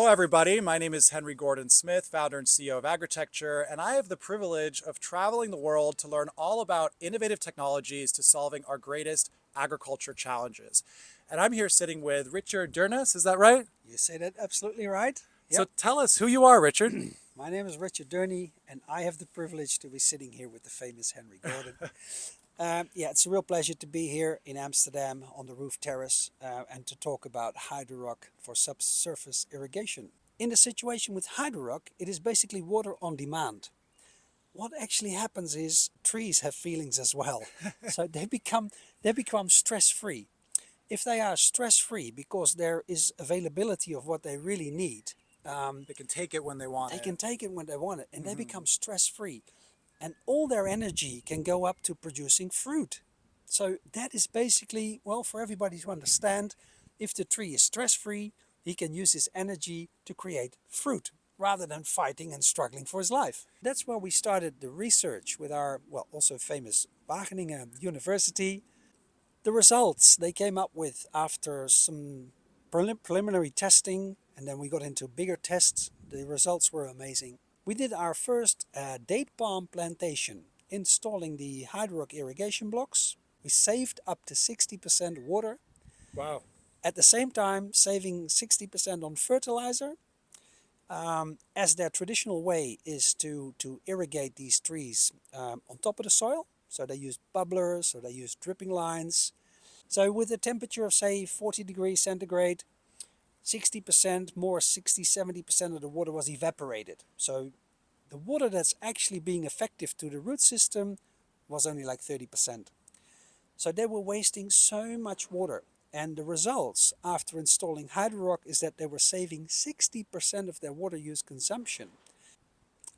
Hello everybody, my name is Henry Gordon Smith, founder and CEO of Agritecture, and I have the privilege of traveling the world to learn all about innovative technologies to solving our greatest agriculture challenges. And I'm here sitting with Richard Durnes, is that right? You say that absolutely right. So tell us who you are, Richard. My name is Richard Durney, and I have the privilege to be sitting here with the famous Henry Gordon. It's a real pleasure to be here in Amsterdam on the roof terrace and to talk about Hydrorock for subsurface irrigation. In the situation with Hydrorock, it is basically water on demand. What actually happens is trees have feelings as well, so they become stress-free. If they are stress-free because there is availability of what they really need, They can take it when they want they it. can take it when they want it, and they become stress-free. And all their energy can go up to producing fruit. So that is basically, well, for everybody to understand, if the tree is stress-free, he can use his energy to create fruit rather than fighting and struggling for his life. That's where we started the research with our, well, also famous Wageningen University. The results they came up with after some preliminary testing, and then we got into bigger tests. The results were amazing. We did our first date palm plantation, installing the Hydrorock irrigation blocks. We saved up to 60% water. Wow. At the same time, saving 60% on fertilizer, as their traditional way is to irrigate these trees on top of the soil. So they use bubblers, or they use dripping lines. So with a temperature of, say, 40 degrees centigrade, 60% more, 60-70% of the water was evaporated. So the water that's actually being effective to the root system was only like 30%. So they were wasting so much water. And the results after installing Hydrorock is that they were saving 60% of their water use consumption.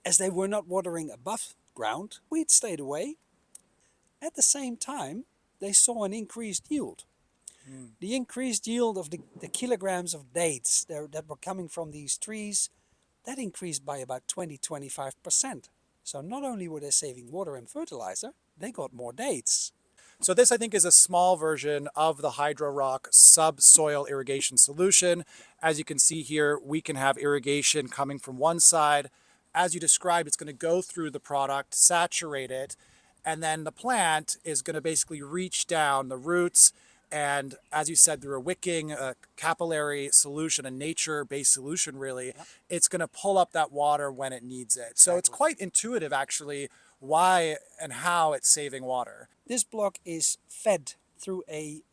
As they were not watering above ground, weed stayed away. At the same time, they saw an increased yield. The increased yield of the kilograms of dates that were coming from these trees, that increased by about 20-25%. So not only were they saving water and fertilizer, they got more dates. So this, I think, is a small version of the Hydrorock subsoil irrigation solution. As you can see here, we can have irrigation coming from one side. As you described, it's going to go through the product, saturate it, and then the plant is going to basically reach down the roots. And as you said, through a wicking, a capillary solution, a nature-based solution, really, it's going to pull up that water when it needs it. So it's quite intuitive, actually, why and how it's saving water. This block is fed through a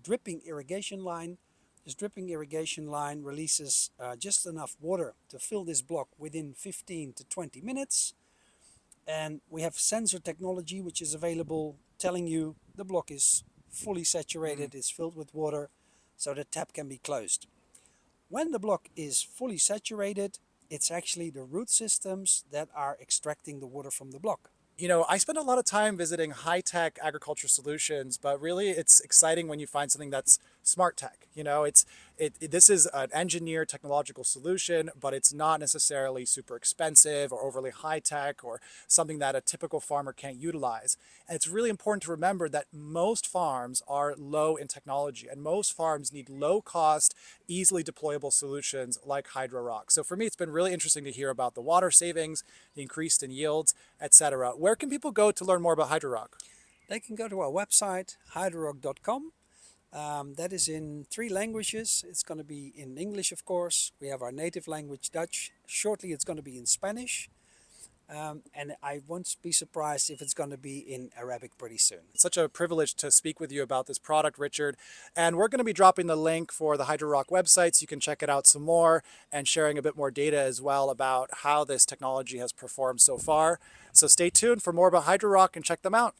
dripping irrigation line. This dripping irrigation line releases just enough water to fill this block within 15 to 20 minutes. And we have sensor technology, which is available, telling you the block is fully saturated, it's filled with water, so the tap can be closed. When the block is fully saturated, it's actually the root systems that are extracting the water from the block. You know, I spend a lot of time visiting high-tech agriculture solutions, but really it's exciting when you find something that's smart tech. You know, this is an engineered technological solution, but it's not necessarily super expensive or overly high-tech or something that a typical farmer can't utilize. And it's really important to remember that most farms are low in technology, and most farms need low-cost, easily deployable solutions like Hydrorock. So for me, it's been really interesting to hear about the water savings, the increase in yields, etc. Where can people go to learn more about Hydrorock? They can go to our website, hydrorock.com. That is in 3 languages. It's going to be in English, of course. We have our native language, Dutch. Shortly, it's going to be in Spanish. And I won't be surprised if it's going to be in Arabic pretty soon. It's such a privilege to speak with you about this product, Richard. And we're going to be dropping the link for the Hydrorock website so you can check it out some more, and sharing a bit more data as well about how this technology has performed so far. So stay tuned for more about Hydrorock and check them out.